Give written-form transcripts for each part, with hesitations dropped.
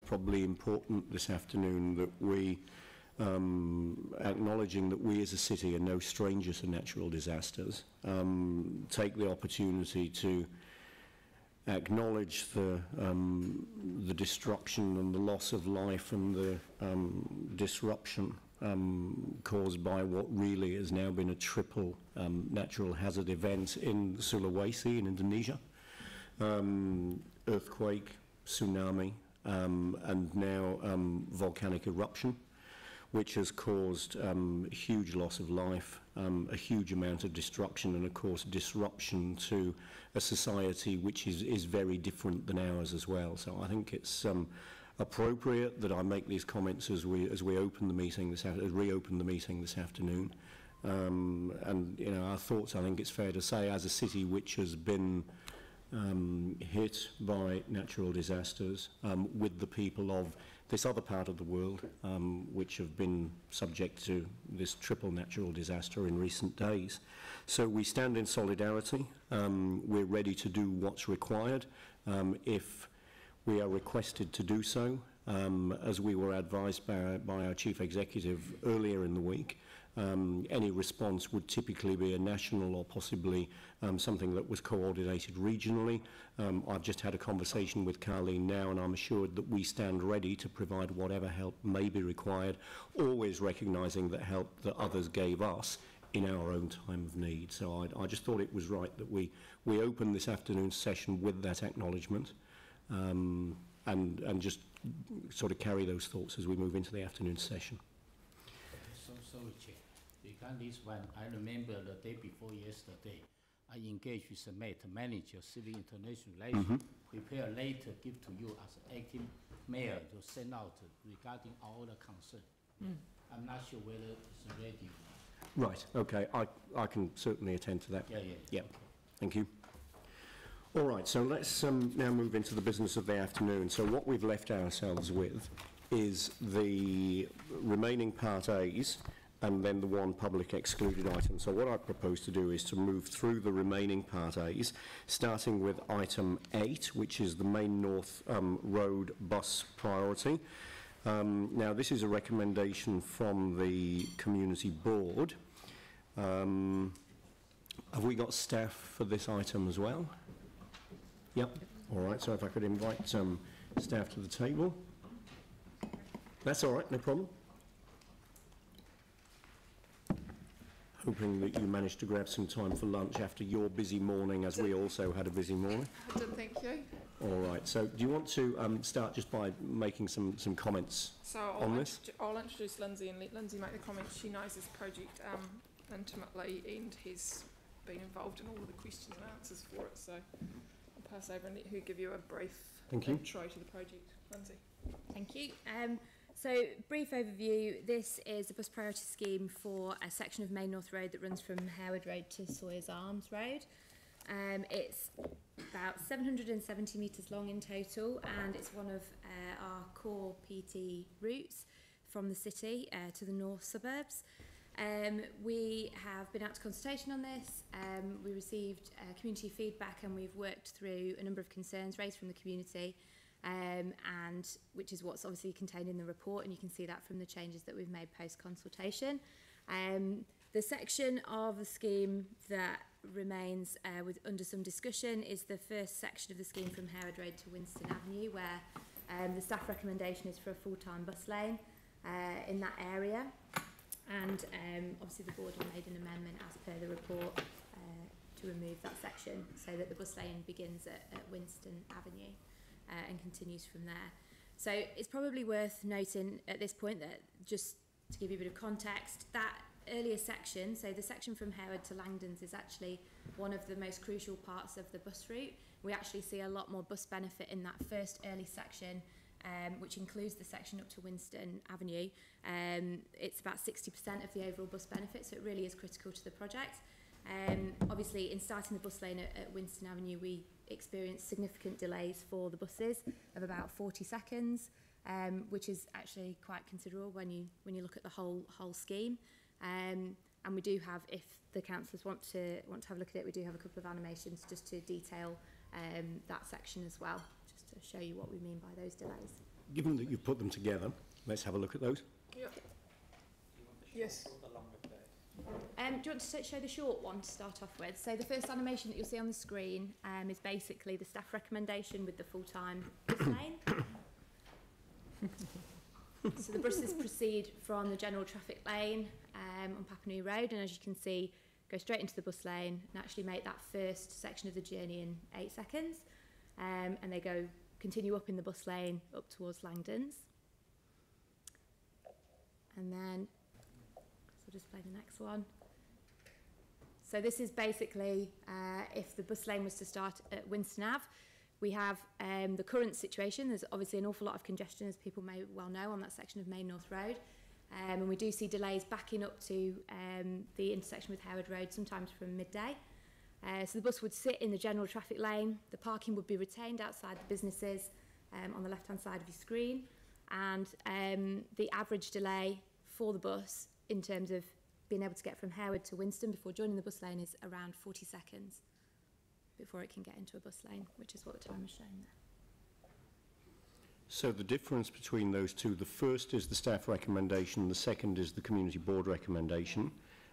probably important this afternoon that we, acknowledging that we as a city are no stranger to natural disasters, take the opportunity to acknowledge the destruction and the loss of life and the disruption caused by what really has now been a triple natural hazard event in Sulawesi in Indonesia. Earthquake, tsunami, and now volcanic eruption, which has caused huge loss of life, a huge amount of destruction, and of course disruption to a society which is very different than ours as well. So I think it's appropriate that I make these comments as we open the meeting reopen the meeting this afternoon. And you know, our thoughts, I think it's fair to say, as a city which has been hit by natural disasters, with the people of this other part of the world, which have been subject to this triple natural disaster in recent days. So we stand in solidarity. We're ready to do what's required if we are requested to do so, as we were advised by our Chief Executive earlier in the week. Any response would typically be a national or possibly something that was coordinated regionally. I've just had a conversation with Carleen now, and I'm assured that we stand ready to provide whatever help may be required, always recognising that help that others gave us in our own time of need. So I just thought it was right that we open this afternoon's session with that acknowledgement, and just sort of carry those thoughts as we move into the afternoon session. So sorry, Chair. Regarding this one, I remember the day before yesterday, I engaged with the Met, manager, civil international relations, prepare a letter, give to you as acting mayor to send out regarding all the concern. I'm not sure whether it's ready. Right, okay, I can certainly attend to that. Yeah. Okay. Thank you. All right, so let's now move into the business of the afternoon. So what we've left ourselves with is the remaining Part A's and then the one public excluded item. So what I propose to do is to move through the remaining Part A's, starting with item 8, which is the Main North Road bus priority. Now, this is a recommendation from the Community Board. Have we got staff for this item as well? Yep. All right, so if I could invite staff to the table. That's all right, no problem. Hoping that you managed to grab some time for lunch after your busy morning, as we also had a busy morning. I did, thank you. All right, so do you want to start just by making some comments on this? I'll introduce Lindsay and let Lindsay make the comments. She knows this project intimately and has been involved in all of the questions and answers for it, so I'll pass over and let her give you a brief intro to the project. Lindsay. Thank you. So, brief overview, this is a bus priority scheme for a section of Main North Road that runs from Howard Road to Sawyers Arms Road. It's about 770 metres long in total, and it's one of our core PT routes from the city to the north suburbs. We have been out to consultation on this. We received community feedback, and we've worked through a number of concerns raised from the community, and which is what's obviously contained in the report, and you can see that from the changes that we've made post-consultation. The section of the scheme that remains under some discussion is the first section of the scheme from Howard Road to Winston Avenue, where the staff recommendation is for a full-time bus lane in that area. And obviously the board have made an amendment as per the report to remove that section so that the bus lane begins at Winston Avenue and continues from there. So it's probably worth noting at this point that, just to give you a bit of context, that earlier section, so the section from Howard to Langdons, is actually one of the most crucial parts of the bus route. We actually see a lot more bus benefit in that first early section, which includes the section up to Winston Avenue. It's about 60% of the overall bus benefit, so it really is critical to the project. Obviously, in starting the bus lane at Winston Avenue, we experienced significant delays for the buses of about 40 seconds, which is actually quite considerable when you look at the whole scheme. And we do have, if the councillors want to have a look at it, we do have a couple of animations just to detail that section as well, just to show you what we mean by those delays. given that you've put them together, let's have a look at those. Yep. Yes. Do you want to show the short one to start off with? So the first animation that you'll see on the screen is basically the staff recommendation with the full-time bus lane. So the buses proceed from the general traffic lane on Papanui Road, and as you can see, go straight into the bus lane and actually make that first section of the journey in 8 seconds. And they continue up in the bus lane up towards Langdons. And then, so I'll just play the next one. So this is basically if the bus lane was to start at Winston Ave. We have the current situation. There's obviously an awful lot of congestion, as people may well know, on that section of Main North Road. And we do see delays backing up to the intersection with Howard Road, sometimes from midday. So the bus would sit in the general traffic lane. The parking would be retained outside the businesses on the left-hand side of your screen. And the average delay for the bus in terms of being able to get from Howard to Winston before joining the bus lane is around 40 seconds before it can get into a bus lane, which is what the time is showing there. So the difference between those two, the first is the staff recommendation, the second is the community board recommendation,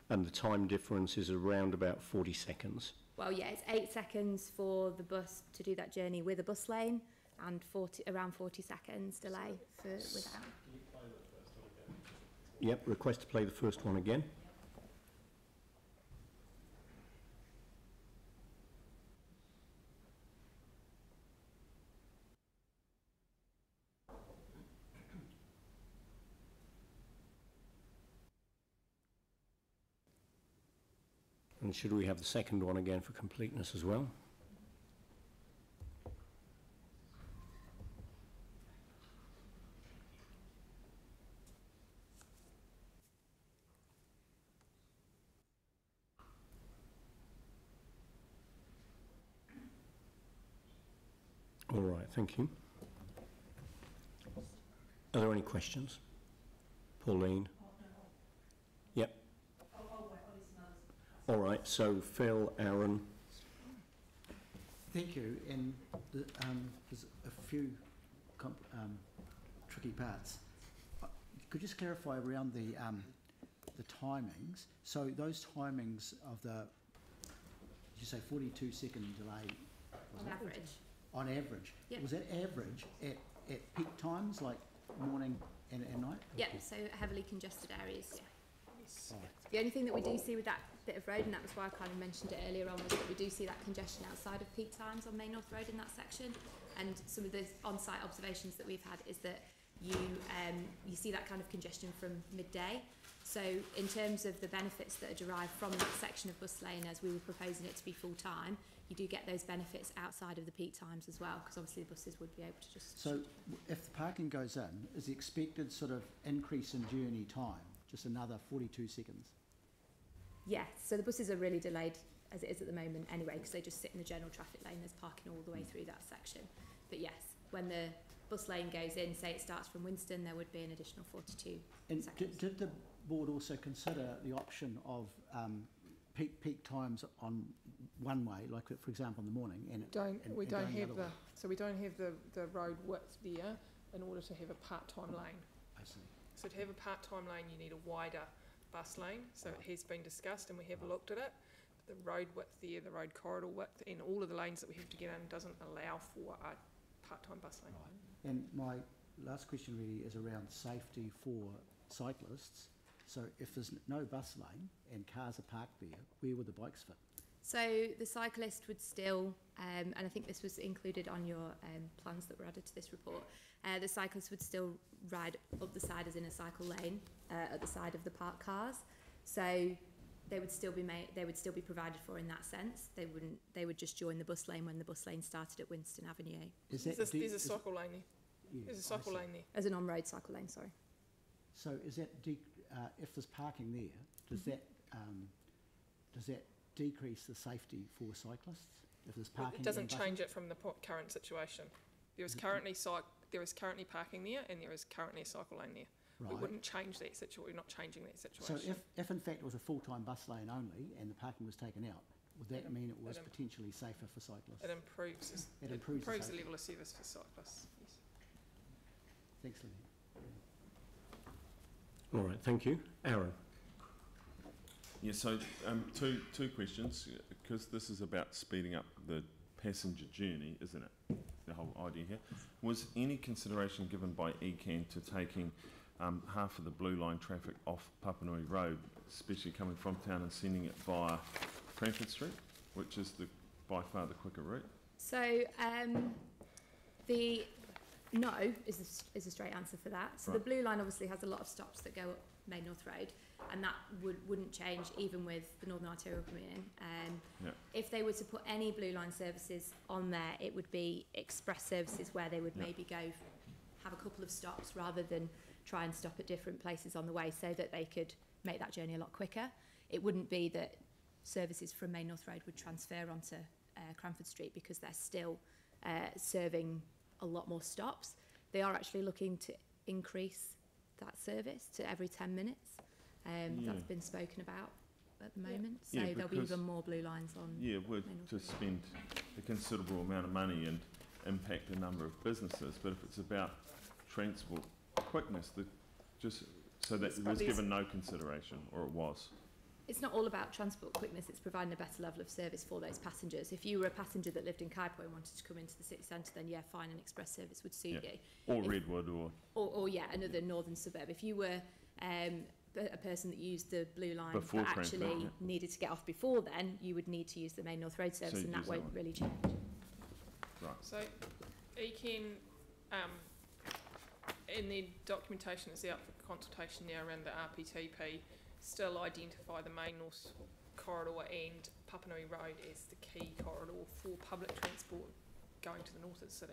and the time difference is around about 40 seconds. Well, yeah, it's 8 seconds for the bus to do that journey with a bus lane and around 40 seconds delay for without. Yep, request to play the first one again. And should we have the second one again for completeness as well? All right, thank you. Are there any questions? Pauline? Yep. All right, so Phil, Aaron. Thank you. And there's a few tricky parts. Could you just clarify around the timings? So those timings of the, did you say 42-second delay? On average. On average. Yep. Was that average at peak times, like morning and night? Yeah, so heavily congested areas, yeah. Oh. The only thing that we do see with that bit of road, and that was why I kind of mentioned it earlier on, was that we do see that congestion outside of peak times on Main North Road in that section. And some of the on-site observations that we've had is that you see that kind of congestion from midday. So in terms of the benefits that are derived from that section of bus lane, as we were proposing it to be full-time, you do get those benefits outside of the peak times as well, because obviously the buses would be able to just... So if the parking goes in, is the expected sort of increase in journey time just another 42 seconds? Yes, so the buses are really delayed as it is at the moment anyway, because they just sit in the general traffic lane. There's parking all the way through that section. But yes, when the bus lane goes in, say it starts from Winston, there would be an additional 42 and seconds. Did the board also consider the option of peak times on one way, like for example in the morning, We don't have the road width there in order to have a part-time lane. I see. So to have a part-time lane, you need a wider bus lane. So it has been discussed and we have looked at it. The road width there, the road corridor width, and all of the lanes that we have to get in doesn't allow for a part-time bus lane. Right. And my last question really is around safety for cyclists. So if there's no bus lane and cars are parked there, where would the bikes fit? So the cyclist would still, and I think this was included on your plans that were added to this report, the cyclist would still ride up the side as in a cycle lane at the side of the parked cars. So they would still be provided for in that sense. They would just join the bus lane when the bus lane started at Winston Avenue. There's a cycle lane there. Yeah, There's a cycle lane there. As an on-road cycle lane, sorry. So is that if there's parking there, does that decrease the safety for cyclists? If there's parking, it doesn't change it from the current situation. There is currently parking there, and there is currently a cycle lane there. Right. We wouldn't change that situation. We're not changing that situation. So if in fact it was a full-time bus lane only and the parking was taken out, would that mean it was potentially safer for cyclists? It improves the level of service for cyclists. Yes. Thanks, Lily. All right, thank you. Aaron? Yeah, so two questions, because this is about speeding up the passenger journey, isn't it? The whole idea here. Was any consideration given by ECAN to taking half of the blue line traffic off Papanui Road, especially coming from town, and sending it via Cranford Street, which is by far the quicker route? So the no is a straight answer for that. So Right. the blue line obviously has a lot of stops that go up Main North Road, and that wouldn't change even with the Northern Arterial coming in. Yeah. If they were to put any blue line services on there, it would be express services where they would Yeah. maybe go have a couple of stops rather than try and stop at different places on the way, so that they could make that journey a lot quicker. It wouldn't be that services from Main North Road would transfer onto Cranford Street, because they're still serving a lot more stops. They are actually looking to increase that service to every 10 minutes. That's been spoken about at the moment. So Yeah, there'll be because- even more blue lines on. Yeah, we're Main North to Road. spend a considerable amount of money and impact a number of businesses, but if it's about transport quickness, so that It's it was probably given no consideration, or it was? It's not all about transport quickness, it's providing a better level of service for those passengers. If you were a passenger that lived in Kaipo and wanted to come into the city centre, then yeah, fine, an express service would suit Yeah. you. Or If- Redwood, or Yeah, another northern suburb. If you were a person that used the blue line Before but Cranford, actually yeah. needed to get off before then, you would need to use the Main North Road service, you'd and that use that won't one. really change. right? So, ECAN, in the documentation that's out for consultation now around the RPTP, still identify the Main North corridor and Papanui Road as the key corridor for public transport going to the north of the city.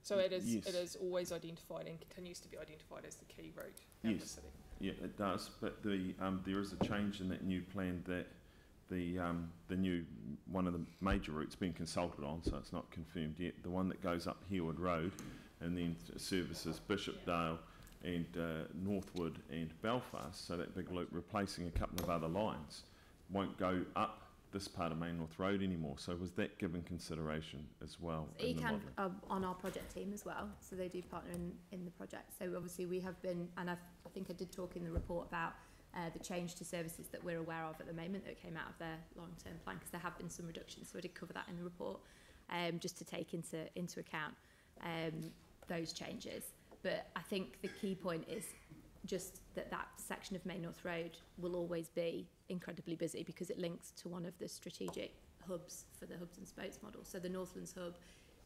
So it is, Yes. it is always identified and continues to be identified as the key route out of the Yes. city. Yeah, it does, but there is a change in that new plan that the new, one of the major routes being consulted on, so it's not confirmed yet, the one that goes up Herwood Road and then services Bishopdale and Northwood and Belfast, so that big loop replacing a couple of other lines, won't go up this part of Main North Road anymore. So was that given consideration as well? So in the ECAN modelling? are on our project team as well, so they do partner in the project. So obviously we have been, and I think I did talk in the report about the change to services that we're aware of at the moment that came out of their long-term plan, because there have been some reductions, so I did cover that in the report, just to take into account those changes. But I think the key point is just that section of Main North Road will always be incredibly busy, because it links to one of the strategic hubs for the hubs and spokes model. So the Northlands hub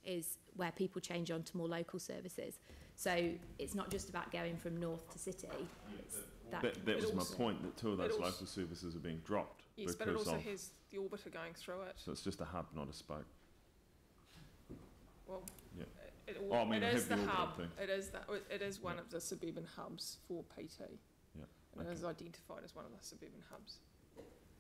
is where people change on to more local services. So it's not just about going from north to city. It's That was my also- point, that two of those it also- local services are being dropped. Yes, but it because also of, has the orbiter going through it. so it's just a hub, not a spoke. Well, Yeah. it, Oh, I mean, it I is have the the hub. orbital thing. It is one Yeah. of the suburban hubs for PT. Yeah, And it okay. is identified as one of the suburban hubs.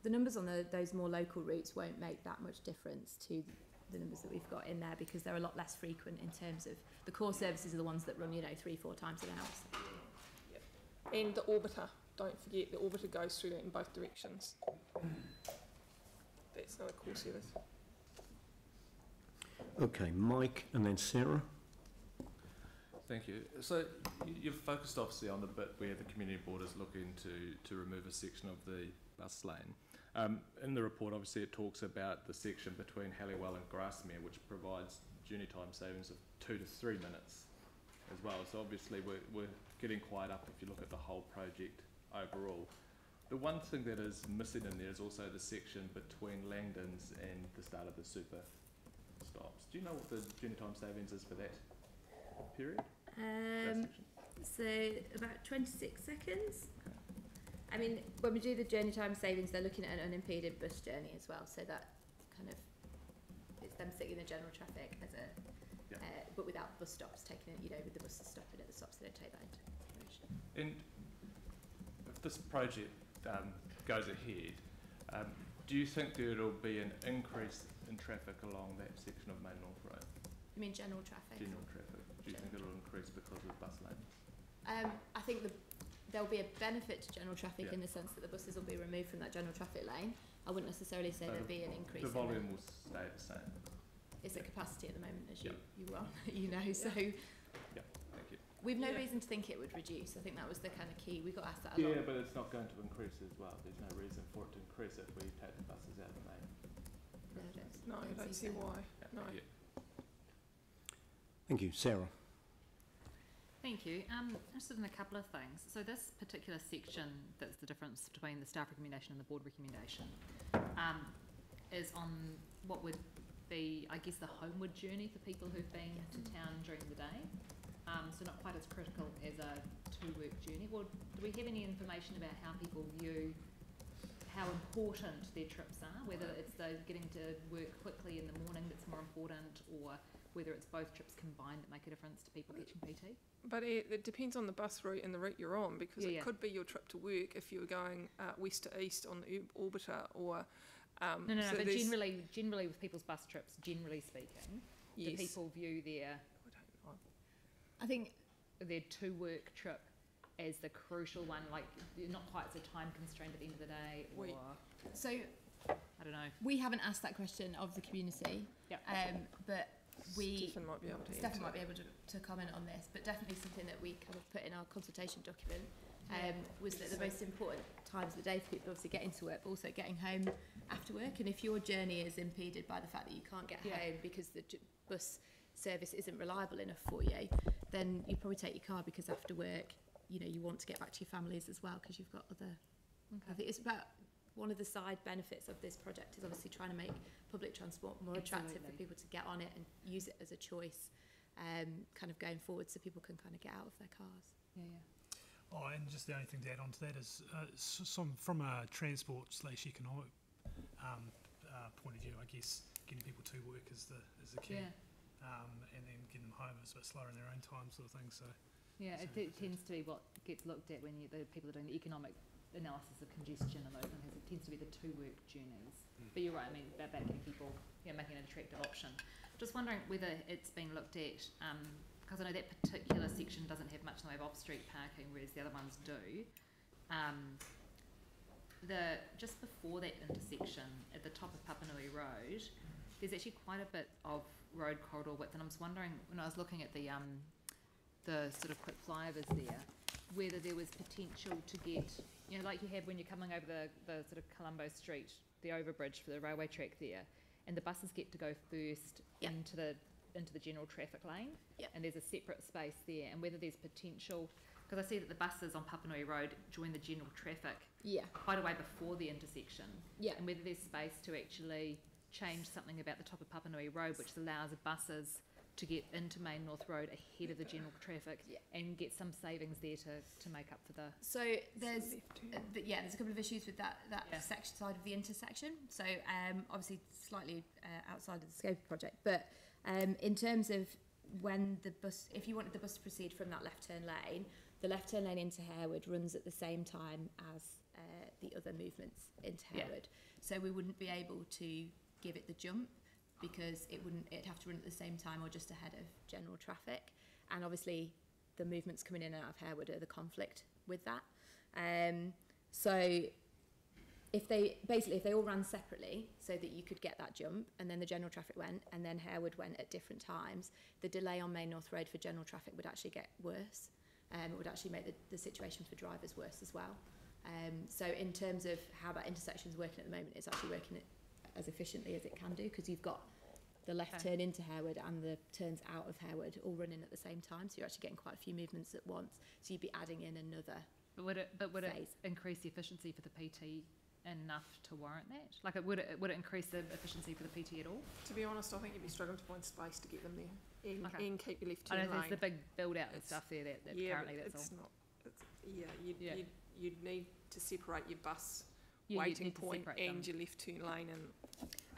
the numbers on those more local routes won't make that much difference to the numbers that we've got in there, because they're a lot less frequent in terms of the core services are the ones that run, 3-4 times an hour. And the orbiter, don't forget, the orbiter goes through that in both directions. That's another core service. Okay, Mike and then Sarah. Thank you. So you've focused obviously on the bit where the community board is looking to remove a section of the bus lane. In the report, obviously, it talks about the section between Halliwell and Grasmere, which provides journey time savings of 2 to 3 minutes as well. So obviously, we're getting quite up if you look at the whole project overall. The one thing that is missing in there is also the section between Langdons and the start of the super stops. Do you know what the journey time savings is for that period? That section? So about 26 seconds. I mean, when we do the journey time savings, they're looking at an unimpeded bus journey as well, so that kind of, it's them sitting in the general traffic as a, Yeah. but without bus stops taking it, with the buses stopping at the stops, they don't take that into consideration. And if this project goes ahead, do you think there will be an increase in traffic along that section of Main North Road, You mean general traffic? general traffic? Do you think it will increase because of bus lanes? I think there'll be a benefit to general traffic Yeah. in the sense that the buses will be removed from that general traffic lane. I wouldn't necessarily say So there'll be an increase. The volume will stay the same. It's at capacity at the moment, as Yeah. you well, so. Yeah, thank you. We've no Yeah. reason to think it would reduce. I think that was the kind of key. We got asked that a lot. Yeah, but it's not going to increase as well. There's no reason for it to increase if we take the buses out of May. No, I don't see why. No. Yeah. Thank you. Sarah? Thank you. Interested in a couple of things. So this particular section, that's the difference between the staff recommendation and the board recommendation, is on what would be, I guess, the homeward journey for people who've been to town during the day. So not quite as critical as a to-work journey. Well, do we have any information about how people view how important their trips are, whether it's the getting to work quickly in the morning that's more important, or whether it's both trips combined that make a difference to people catching PT? But it depends on the bus route and the route you're on, because Yeah. it could be your trip to work if you were going west to east on the Orbiter, or No, so but there's- generally with people's bus trips, generally speaking, do yes. people view their I think to-work trip as the crucial one, like not quite so time constrained at the end of the day, or Wait. so. I don't know. We haven't asked that question of the community. Yep. But Stephen might be able to Stefan answer. might be able to comment on this, but definitely something that we kind of put in our consultation document was that the most important times of the day for people obviously getting to work, but also getting home after work. And if your journey is impeded by the fact that you can't get home because the bus service isn't reliable enough for you, then you probably take your car, because after work, you know, you want to get back to your families as well, because you've got other. I think it's about one of the side benefits of this project is obviously trying to make public transport more attractive for Absolutely. people to get on it and use it as a choice, kind of going forward, so people can kind of get out of their cars. Yeah. Oh, and just the only thing to add on to that is some from a transport / economic point of view, I guess getting people to work is the key, Yeah. and then getting them home is a bit slower in their own time, sort of thing. So Yeah, So it tends to be what gets looked at when the people are doing the economic analysis of congestion and those things. It tends to be the to-work journeys. But you're right, I mean, about getting people, making an attractive option. Just wondering whether it's been looked at, because I know that particular section doesn't have much in the way of off-street parking, whereas the other ones do. Just before that intersection, at the top of Papanui Road, there's actually quite a bit of road corridor width, and I was wondering, when I was looking at the sort of quick flyovers there, whether there was potential to get, like you have when you're coming over the sort of Colombo Street, the overbridge for the railway track there, and the buses get to go first into the general traffic lane, and there's a separate space there, and whether there's potential, because I see that the buses on Papanui Road join the general traffic quite a way before the intersection, and whether there's space to actually change something about the top of Papanui Road, which allows buses to get into Main North Road ahead of the general traffic and get some savings there to make up for the... So there's there's a couple of issues with that section side of the intersection. So obviously slightly outside of the scope of the project, but in terms of when the bus, if you wanted the bus to proceed from that left turn lane, the left turn lane into Harewood runs at the same time as the other movements into Harewood. So we wouldn't be able to give it the jump, because it'd have to run at the same time or just ahead of general traffic. And obviously the movements coming in and out of Harewood are the conflict with that. So if they all ran separately so that you could get that jump, and then the general traffic went, and then Harewood went at different times, the delay on Main North Road for general traffic would actually get worse. It would actually make the situation for drivers worse as well. So in terms of how that intersection is working at the moment, it's actually working as efficiently as it can do, because you've got the left turn into Harewood and the turns out of Harewood all running at the same time, so you're actually getting quite a few movements at once, so you'd be adding in another Would it phase. increase the efficiency for the PT enough to warrant that? Like, would it increase the efficiency for the PT at all? To be honest, I think you'd be struggling to find space to get them there and keep your left I turn know lane. there's the big build out and It's- stuff there that Yeah, currently but that's it's all. not. You'd need to separate your bus You'd waiting need to point separate and them. your left turn lane,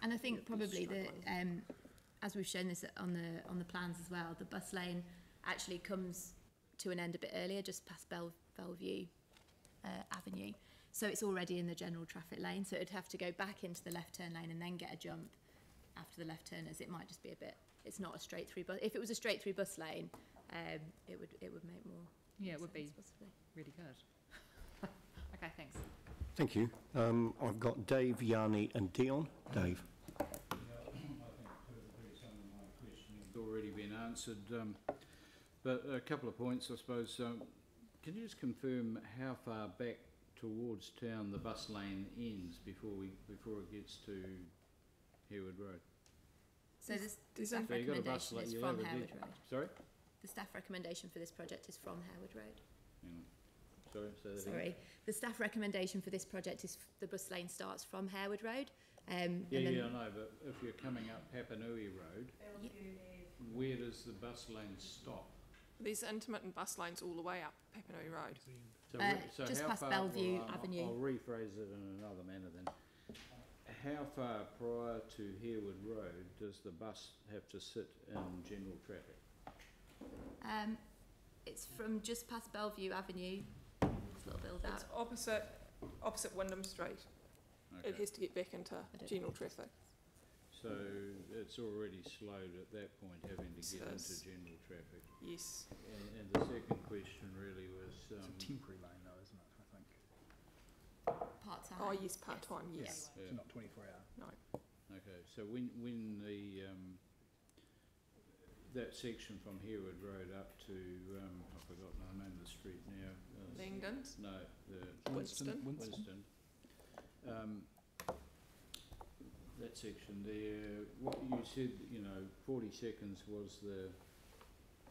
And I think You'd be probably struggling. as we've shown this on the plans as well, the bus lane actually comes to an end a bit earlier, just past Bellevue Avenue. So it's already in the general traffic lane, so it'd have to go back into the left turn lane and then get a jump after the left turners. It might just be a bit, it's not a straight through bus. If it was a straight through bus lane, it would make more Yeah, it would be sense, possibly. really good. Okay, thanks. Thank you. I've got Dave, Yanni and Dion. Dave. I think some of my questioning has already been answered. But a couple of points, I suppose. Can you just confirm how far back towards town the bus lane ends before it gets to Harewood Road? So this, the there's staff So you've got a bus recommendation lane, is you'll from have a Harewood ditch. Road. Sorry? The staff recommendation for this project is from Harewood Road. Hang on. Sorry, say that again. Sorry. The staff recommendation for this project is the bus lane starts from Harewood Road. Yeah, and then I know, but if you're coming up Papanui Road, where does the bus lane stop? There's intermittent bus lanes all the way up Papanui Road. So, just how past far- Bellevue well, Avenue. I'll rephrase it in another manner then. How far prior to Harewood Road does the bus have to sit in general traffic? It's from just past Bellevue Avenue. This little build It's out. opposite Wyndham Street. It Okay, has to get back into don't general traffic. so it's already slowed at that point, having to It get into is. general traffic. Yes. And the second question really was, It's a temporary lane though, isn't it, I think? Part time. Oh, yes, part-time, yes. yeah, It's not 24 hour. okay, so when the, that section from Harewood Road up to, I've forgotten the name of the street now. Langdon's, No, the Winston. Winston. That section there, what you said, 40 seconds was the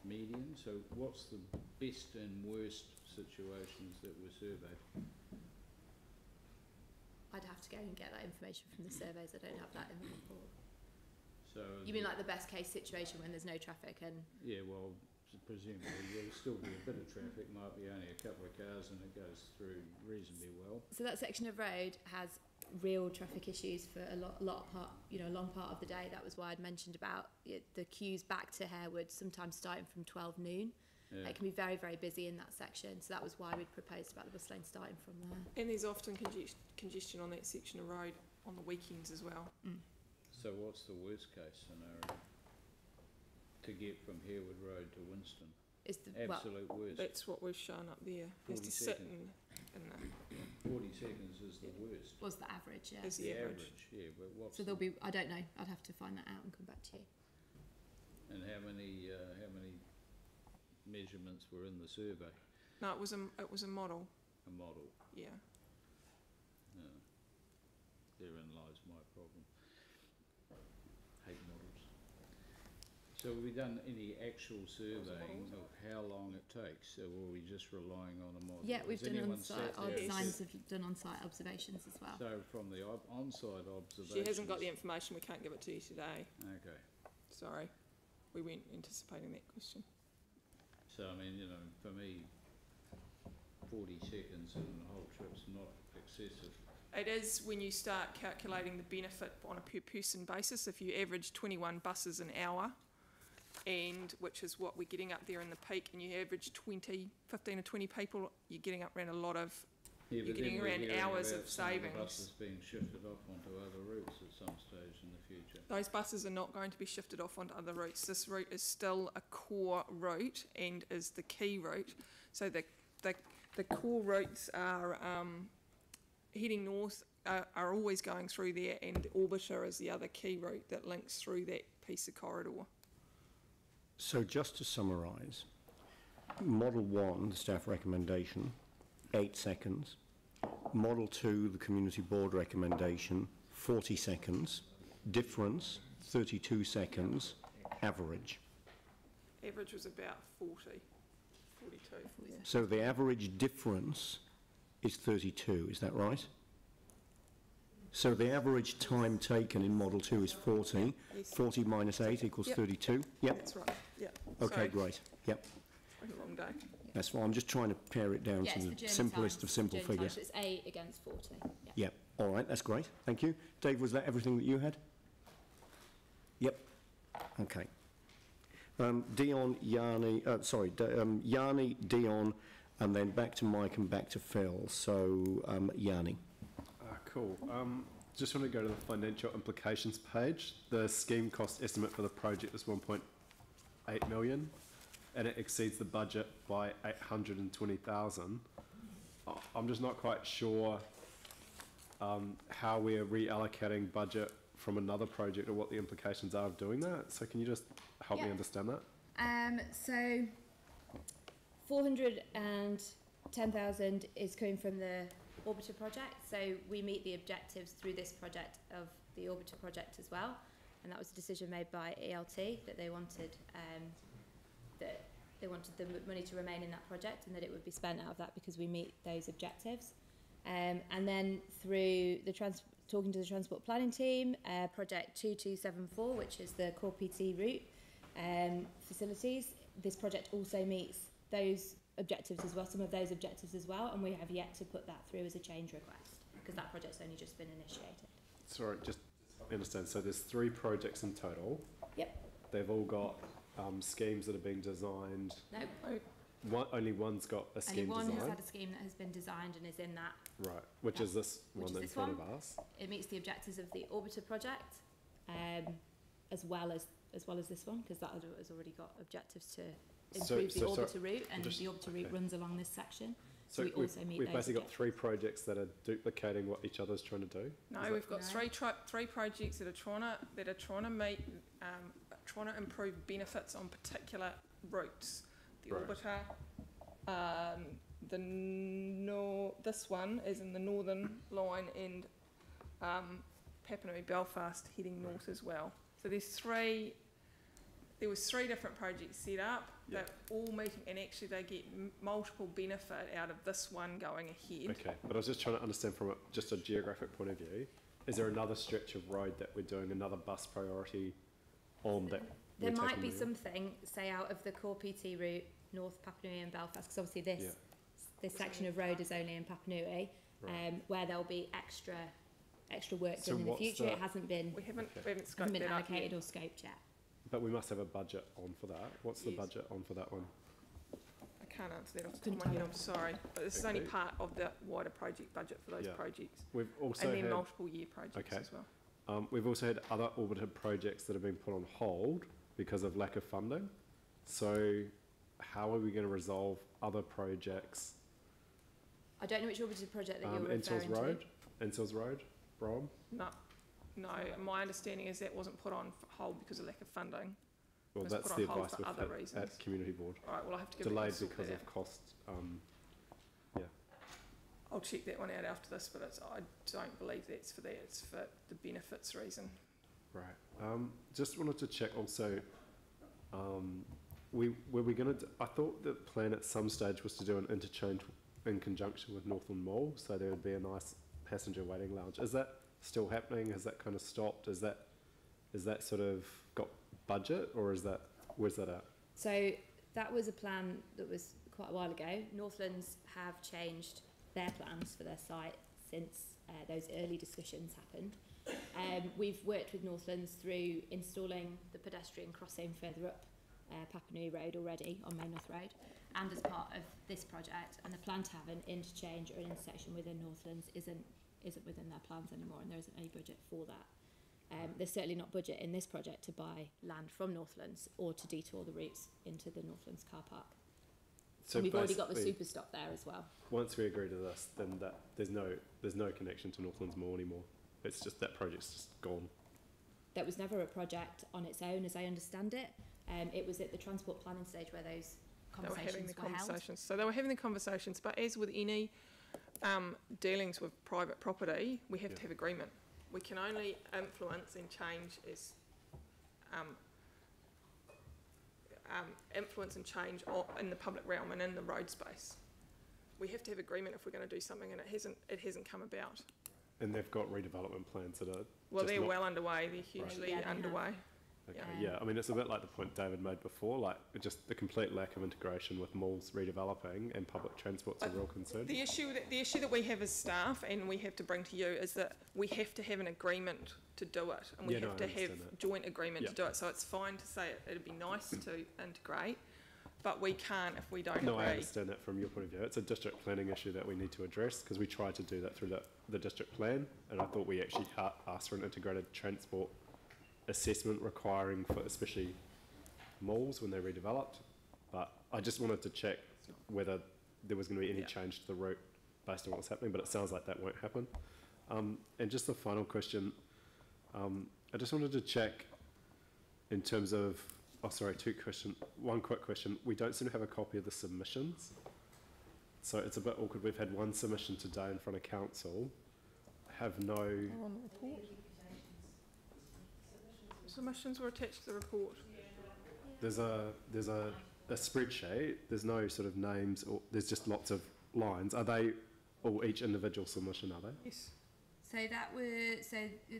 median, so what's the best and worst situations that were surveyed? I'd have to go and get that information from the surveys. I don't have that in the report. So You mean like the best case situation when there's no traffic and yeah, well, presumably there'll still be a bit of traffic, might be only a couple of cars and it goes through reasonably well. so that section of road has real traffic issues for a long part of the day. That was why I'd mentioned about the queues back to Harewood, sometimes starting from 12 noon. Yeah. It can be very, very busy in that section. So that was why we'd proposed about the bus lane starting from there. And there's often congestion on that section of road on the weekends as well. So what's the worst case scenario to get from Harewood Road to Winston? Is the Absolute worst. That's what we've shown up there. Has 40 to sit seconds. in the 40 seconds is the worst. was the average, yeah. is the average. Yeah, but what's So there'll be, I don't know, I'd have to find that out and come back to you. and how many measurements were in the survey? No, it was a model. A model. Yeah. No. Therein lies my problem. Hate models. So have we done any actual surveying of how long it takes, or were we just relying on a model? Yeah, we've Has done anyone on-site, sat our there and designs said- have done on-site observations as well. So from the on-site observations. She hasn't got the information. We can't give it to you today. Okay. Sorry. We weren't anticipating that question. So I mean, for me, 40 seconds in the whole trip's not excessive. It is when you start calculating the benefit on a per person basis. If you average 21 buses an hour, and which is what we're getting up there in the peak, and you average 15 or 20 people, you're getting up around a lot of, Yeah, you're but getting then we're around hearing hours about of some the savings. buses being shifted off onto other routes at some stage in the future. Those buses are not going to be shifted off onto other routes. This route is still a core route and is the key route. So the core routes are heading north, are always going through there, and Orbiter is the other key route that links through that piece of corridor. So just to summarise, Model 1, the staff recommendation, 8 seconds. Model 2, the community board recommendation, 40 seconds. Difference, 32 seconds. Average. Average was about 42. So the average difference is 32, is that right? So the average time taken in Model 2 is 40. Yes. 40 minus 8 equals Yep. 32? Yep. That's right, yeah. Okay, Sorry, great. Yep. it's been a long day. That's fine. I'm just trying to pare it down Yeah, to it's the the journey simplest times, of simple journey times, figures. so it's 8 against 40. Yeah. Yep. All right, that's great. Thank you. Dave, was that everything that you had? Yep. Okay. Dion, Yanni, Yanni, Dion, and then back to Mike and back to Phil. So, Yanni. Cool. Just want to go to the financial implications page. The scheme cost estimate for the project is 1.8 million, and it exceeds the budget by 820,000. I'm just not quite sure how we're reallocating budget from another project or what the implications are of doing that. So can you just help me Yeah. understand that? So 410,000 is coming from the Orbiter project, so we meet the objectives through this project of the Orbiter project as well, and that was a decision made by ELT that they wanted the money to remain in that project and that it would be spent out of that because we meet those objectives. And then through the talking to the transport planning team, project 2274, which is the core PT route facilities, this project also meets those objectives as well, some of those objectives as well, and we have yet to put that through as a change request because that project's only just been initiated. Sorry, just understand. So there's 3 projects in total. Yep. They've all got schemes that are being designed. No. Only one's got a scheme Only one designed. has had a scheme that has been designed and is in that. Right, which is this one in front of us. It meets the objectives of the Orbiter project, as well as this one, because that has already got objectives to improve the Orbiter route, and the Orbiter route runs along this section. So we also meet those we've basically got 3 projects that are duplicating what each other's trying to do. No, we've got three projects that are trying to meet, trying to improve benefits on particular routes. The Orbiter, this one is in the northern line, and Papanui Belfast heading north as well. So there was 3 different projects set up. They're all meeting, and actually they get multiple benefit out of this one going ahead. Okay, but I was just trying to understand from just a geographic point of view, is there another stretch of road that we're doing another bus priority on that? There might be something, say, out of the core PT route, North Papanui and Belfast, because obviously this section of road is only in Papanui, where there'll be extra work done in the future. It hasn't been allocated or scoped yet. But we must have a budget on for that. What's the budget on for that one? I can't answer that off the top of my head, I'm sorry. But this is only part of the wider project budget for those projects. We've also and then multiple year projects as well. We've also had other Orbiter projects that have been put on hold because of lack of funding. So how are we going to resolve other projects? I don't know which Orbiter project that you're referring to. Ensil's Road, Brom? No, my understanding is that wasn't put on hold because of lack of funding. Well, that's the advice at Community Board. All right, well, I have to give delayed because of cost. I'll check that one out after this, but I don't believe that's for that. It's for the benefits reason. Right. Just wanted to check also. Were we going to? I thought the plan at some stage was to do an interchange in conjunction with Northland Mall, so there would be a nice passenger waiting lounge. Is that still happening? Has that kind of stopped? Is that sort of got budget, or where's that at? So that was a plan that was quite a while ago. Northlands have changed their plans for their site since those early discussions happened. We've worked with Northlands through installing the pedestrian crossing further up Papanui Road already on Main North Road, and as part of this project, and the plan to have an interchange or an intersection within Northlands isn't within their plans anymore, and there isn't any budget for that. There's certainly not budget in this project to buy land from Northlands or to detour the routes into the Northlands car park. So and we've already got the super stop there as well. Once we agree to this, then there's no connection to Northlands Mall anymore. It's just that project's just gone. That was never a project on its own, as I understand it. It was at the transport planning stage where those conversations were held. So they were having the conversations, but as with any dealings with private property, we have to have agreement. We can only influence and change as in the public realm and in the road space. We have to have agreement if we're going to do something, and it hasn't come about. And they've got redevelopment plans that are they're well underway. They're hugely underway. Okay, I mean, it's a bit like the point David made before, like just the complete lack of integration with malls redeveloping and public transport's a real concern. The issue that we have as staff, and we have to bring to you, is that we have to have an agreement to do it, and we have to have joint agreement to do it. So it's fine to say it'd be nice to integrate, but we can't if we don't agree. I understand that from your point of view. It's a district planning issue that we need to address, because we tried to do that through the district plan, and I thought we actually asked for an integrated transport assessment requiring for especially malls when they're redeveloped, but I just wanted to check whether there was going to be any change to the route based on what's happening, but it sounds like that won't happen. And just the final question, I just wanted to check in terms of Oh, sorry, one quick question. We don't seem to have a copy of the submissions. So it's a bit awkward. We've had one submission today in front of council. Have no... They're on the report. Submissions were attached to the report. There's a spreadsheet. There's no sort of names, or there's just lots of lines. Are they all each individual submission, are they? Yes. So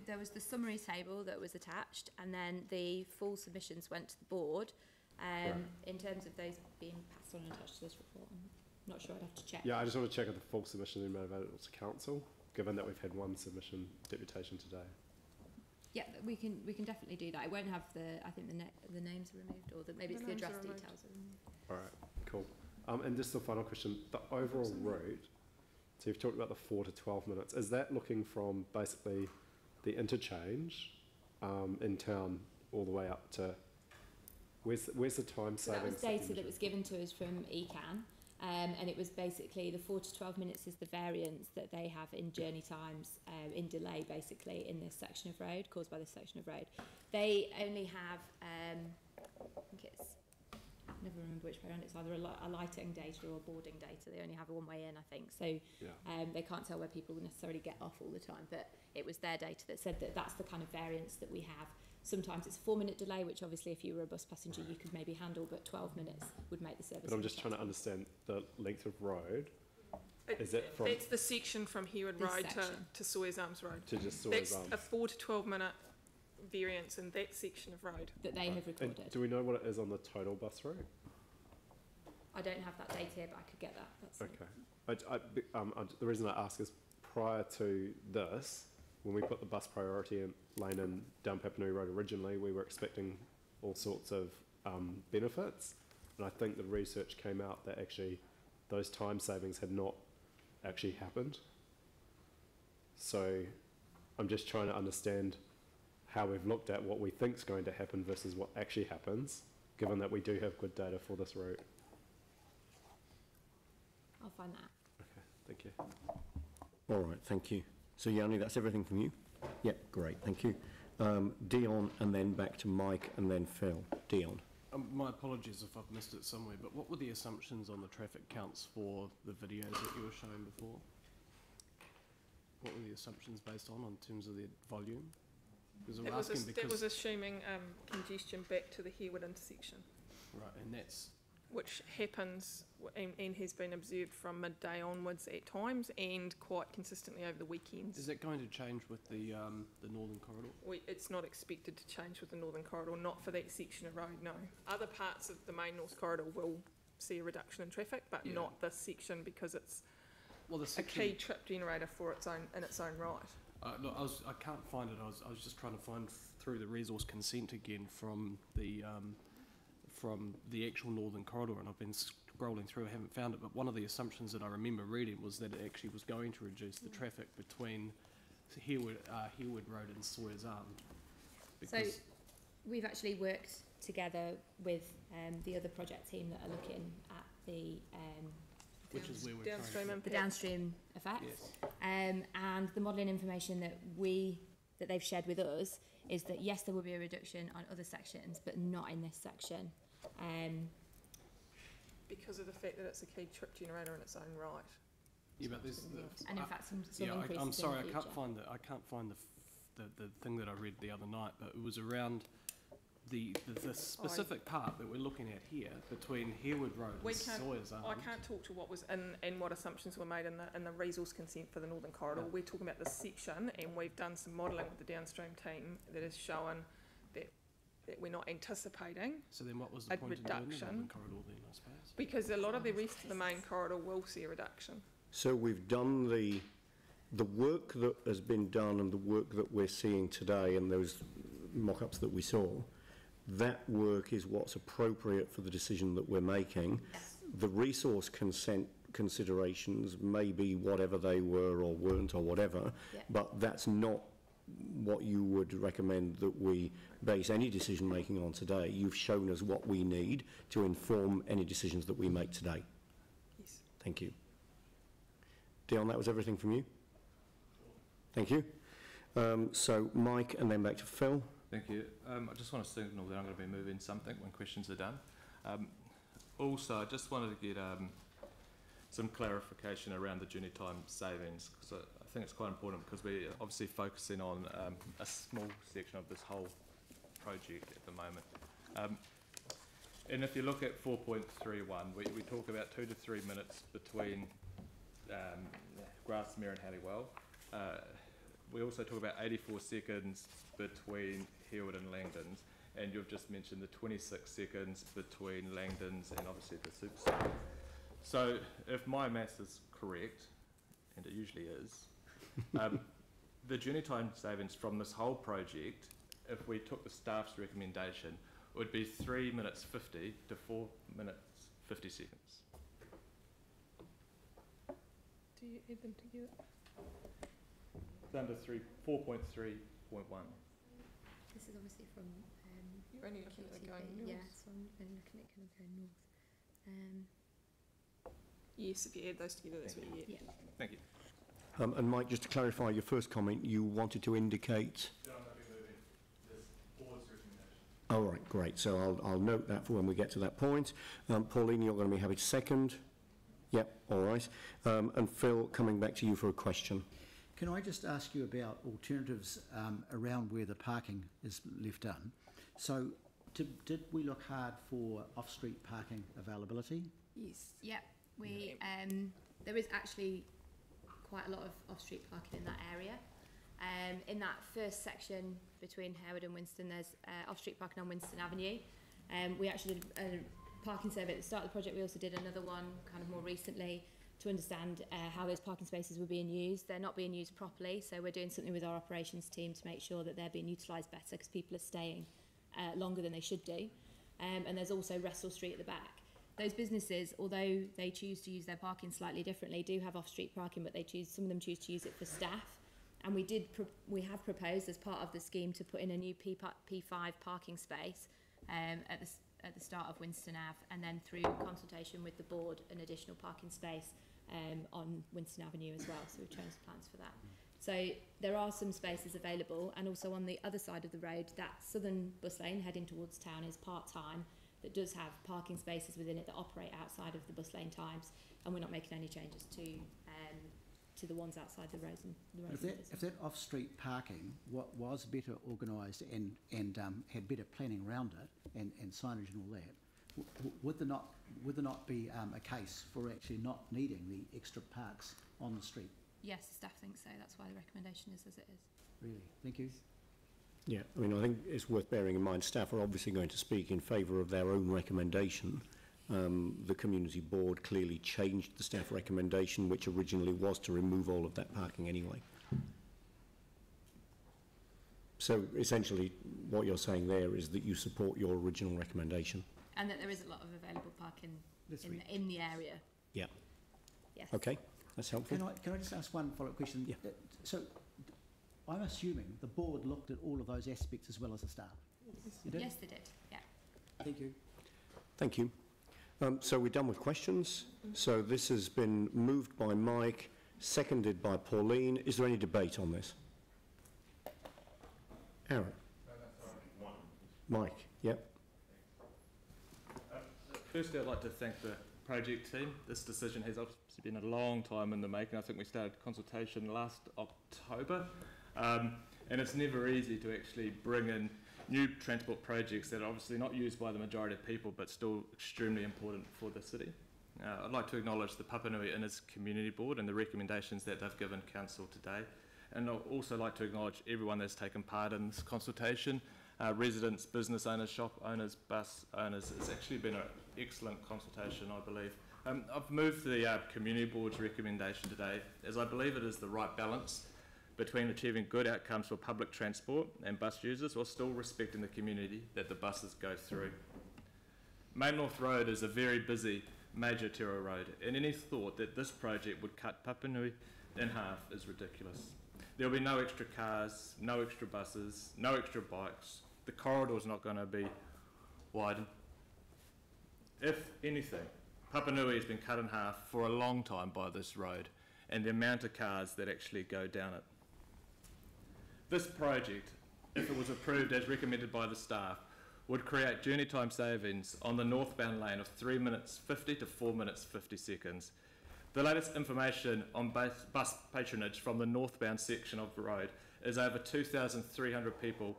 there was the summary table that was attached, and then the full submissions went to the board. Right. In terms of those being passed on and attached to this report, I'm not sure. I'd have to check. Yeah, I just want to check if the full submission has been made available to council, given that we've had one submission deputation today. Yeah, we can definitely do that. It won't have I think the names are removed, or maybe it's the address details are removed. All right, cool. And just the final question: the overall route. So you've talked about the 4 to 12 minutes. Is that looking from basically the interchange in town all the way up to where's the time So that was savings? data that was given to us from ECAN, and it was basically the 4 to 12 minutes is the variance that they have in journey times, in delay basically in this section of road, caused by this section of road. They only have, I think it's, I never remember which way around, it's either a lighting data or a boarding data. They only have a one way in, I think, so they can't tell where people necessarily get off all the time, but it was their data that said that that's the kind of variance that we have. Sometimes it's a 4-minute delay, which obviously if you were a bus passenger you could maybe handle, but 12 minutes would make the service. But I'm just trying to understand the length of road. Is it from... It's the section from Herwood Road to Sawyers Arms Road. To just Sawyers Arms. That's a 4 to 12 minute variance in that section of road. That they have recorded. And do we know what it is on the total bus route? I don't have that data here, but I could get that. That's okay. The reason I ask is prior to this, when we put the bus priority lane in down Papanui Road originally, we were expecting all sorts of benefits, and I think the research came out that actually those time savings had not actually happened. So I'm just trying to understand how we've looked at what we think is going to happen versus what actually happens, given that we do have good data for this route. I'll find that. Okay, thank you. All right, thank you. So Yanni, that's everything from you? Yeah, great, thank you. Dion, and then back to Mike, and then Phil. Dion. My apologies if I've missed it somewhere, but what were the assumptions on the traffic counts for the videos that you were showing before? What were the assumptions based on terms of the volume? That was assuming congestion back to the Herwood intersection. Right, and that's... Which happens and has been observed from midday onwards at times and quite consistently over the weekends. Is that going to change with the Northern Corridor? It's not expected to change with the Northern Corridor, not for that section of road, no. Other parts of the main North Corridor will see a reduction in traffic, but not this section because it's a key trip generator for in its own right. Look, I can't find it. I was just trying to find through the resource consent again from the actual Northern Corridor, and I've been scrolling through, I haven't found it, but one of the assumptions that I remember reading was that it actually was going to reduce the traffic between Herwood Road and Sawyers Arms. So we've actually worked together with the other project team that are looking at the which is where we're the downstream effects. Yes. And the modelling information that they've shared with us is that yes, there will be a reduction on other sections, but not in this section. Because of the fact that it's a key trip generator in its own right. Yeah, but there's and in fact some increases I'm sorry, in the future. I can't find the thing that I read the other night, but it was around the specific part that we're looking at here between Herwood Road and Sawyers Arms. I can't talk to what was and what assumptions were made in the resource consent for the Northern Corridor. We're talking about this section, and we've done some modelling with the downstream team that has shown that we're not anticipating. So then what was the point reduction, of doing the Northern Corridor then, I suppose? Because a lot of the rest of the main corridor will see a reduction. So we've done the work that has been done and the work that we're seeing today, and those mock-ups that we saw, that work is what's appropriate for the decision that we're making. Yes. The resource consent considerations may be whatever they were or weren't or whatever, but that's not what you would recommend that we base any decision making on today. You've shown us what we need to inform any decisions that we make today. Yes. Thank you. Dion, that was everything from you? Thank you. So Mike, and then back to Phil. Thank you. I just want to signal that I'm going to be moving something when questions are done. Also, I just wanted to get some clarification around the journey time savings, because I think it's quite important, because we're obviously focusing on a small section of this whole project at the moment. And if you look at 4.31, we talk about 2 to 3 minutes between Grasmere and Halliwell. We also talk about 84 seconds between Heward and Langdons, and you've just mentioned the 26 seconds between Langdons and obviously the Superstar. So if my maths is correct, and it usually is, the journey time savings from this whole project, if we took the staff's recommendation, would be 3 minutes 50 to 4 minutes 50 seconds. Do you add them together? It's under 4.3.1. This is obviously from. You're only looking at it going north. Yeah, so I'm only looking at kind of going north. Yes, if you add those together, that's what you get. Yeah. Thank you. And Mike, just to clarify your first comment, you wanted to indicate... All right, great. So I'll note that for when we get to that point. Pauline, you're going to be happy to second? Yep, all right. And Phil, coming back to you for a question. Can I just ask you about alternatives around where the parking is left done? So did we look hard for off-street parking availability? Yes. Yep. We there is actually quite a lot of off-street parking in that area. In that first section between Howard and Winston, there's off-street parking on Winston Avenue. We actually did a parking survey at the start of the project. We also did another one kind of more recently to understand how those parking spaces were being used. They're not being used properly, so we're doing something with our operations team to make sure that they're being utilised better, because people are staying longer than they should do. And there's also Wrestle Street at the back. Those businesses, although they choose to use their parking slightly differently, do have off-street parking, but some of them choose to use it for staff. And we have proposed as part of the scheme to put in a new P5 parking space at the start of Winston Ave, and then through consultation with the board, an additional parking space on Winston Avenue as well. So we've chosen plans for that. So there are some spaces available, and also on the other side of the road, that southern bus lane heading towards town is part-time, that does have parking spaces within it that operate outside of the bus lane times, and we're not making any changes to the ones outside the roads and the roads. If that off-street parking was better organised and had better planning around it and signage and all that, would there not be a case for actually not needing the extra parks on the street? Yes, the staff think so. That's why the recommendation is as it is. Really? Thank you. Yeah, I mean, I think it's worth bearing in mind staff are obviously going to speak in favour of their own recommendation. The community board clearly changed the staff recommendation, which originally was to remove all of that parking anyway. So essentially what you're saying there is that you support your original recommendation. And that there is a lot of available parking in the area. Yeah. Yes. Okay, that's helpful. Can I just ask one follow-up question? Yeah. So I'm assuming the board looked at all of those aspects as well as the staff? You did? Yes, they did. Yeah. Thank you. Thank you. So we're done with questions. So this has been moved by Mike, seconded by Pauline. Is there any debate on this? Aaron? Mike, yep. Firstly, I'd like to thank the project team. This decision has obviously been a long time in the making. I think we started consultation last October. And it's never easy to actually bring in new transport projects that are obviously not used by the majority of people, but still extremely important for the city. I'd like to acknowledge the Papanui Innes Community Board and the recommendations that they've given Council today. And I'd also like to acknowledge everyone that's taken part in this consultation, residents, business owners, shop owners, bus owners. It's actually been an excellent consultation, I believe. I've moved the Community Board's recommendation today, as I believe it is the right balance between achieving good outcomes for public transport and bus users while still respecting the community that the buses go through. Main North Road is a very busy major terror road, and any thought that this project would cut Papanui in half is ridiculous. There will be no extra cars, no extra buses, no extra bikes. The corridor's not going to be widened. If anything, Papanui has been cut in half for a long time by this road and the amount of cars that actually go down it. This project if it was approved as recommended by the staff, would create journey time savings on the northbound lane of 3 minutes 50 to 4 minutes 50 seconds. The latest information on bus patronage from the northbound section of the road is over 2,300 people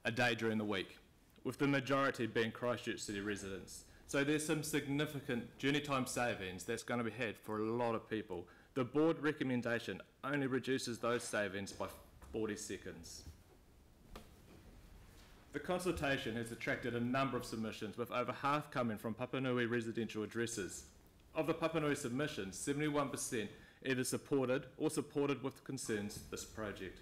a day during the week, with the majority being Christchurch City residents. So there's some significant journey time savings that's going to be had for a lot of people. The board recommendation only reduces those savings by 40 seconds. The consultation has attracted a number of submissions, with over half coming from Papanui residential addresses. Of the Papanui submissions, 71% either supported or supported with concerns this project.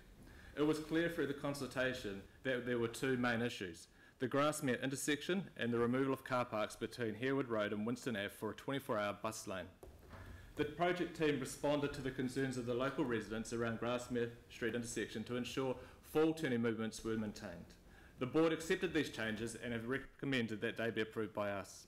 It was clear through the consultation that there were two main issues: the Grassmere intersection and the removal of car parks between Harewood Road and Winston Ave for a 24-hour bus lane. The project team responded to the concerns of the local residents around Grassmere Street intersection to ensure full turning movements were maintained. The board accepted these changes and have recommended that they be approved by us.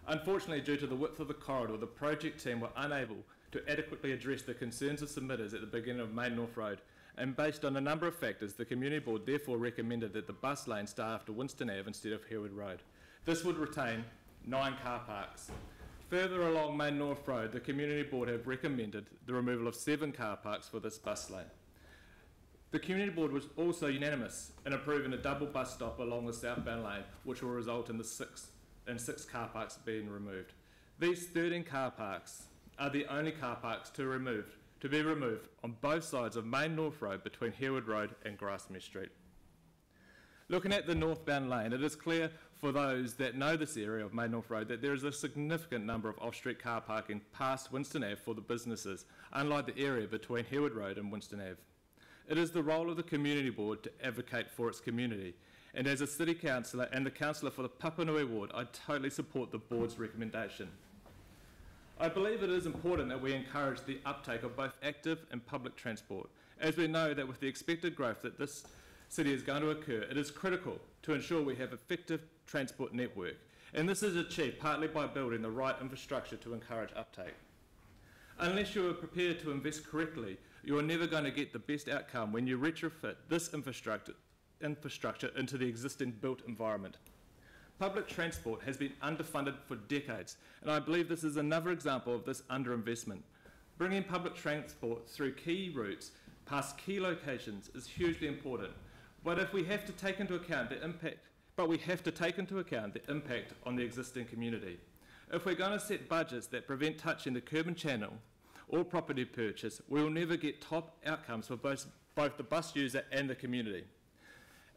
Unfortunately, due to the width of the corridor, the project team were unable to adequately address the concerns of submitters at the beginning of Main North Road, and based on a number of factors, the Community Board therefore recommended that the bus lane start after Winston Ave instead of Harewood Road. This would retain 9 car parks. Further along Main North Road, the Community Board have recommended the removal of 7 car parks for this bus lane. The Community Board was also unanimous in approving a double bus stop along the southbound lane, which will result in 6 car parks being removed. These 13 car parks are the only car parks to be removed on both sides of Main North Road between Harewood Road and Grassmere Street. Looking at the northbound lane, it is clear for those that know this area of Main North Road that there is a significant number of off-street car parking past Winston Ave for the businesses, unlike the area between Harewood Road and Winston Ave. It is the role of the Community Board to advocate for its community, and as a City Councillor and the Councillor for the Papanui Ward, I totally support the Board's recommendation. I believe it is important that we encourage the uptake of both active and public transport, as we know that with the expected growth that this city is going to occur, it is critical to ensure we have effective transport network, and this is achieved partly by building the right infrastructure to encourage uptake. Unless you are prepared to invest correctly, you are never going to get the best outcome when you retrofit this infrastructure into the existing built environment. Public transport has been underfunded for decades, and I believe this is another example of this underinvestment. Bringing public transport through key routes past key locations is hugely important, but we have to take into account the impact on the existing community. If we're going to set budgets that prevent touching the curb and channel or property purchase, we will never get top outcomes for both the bus user and the community.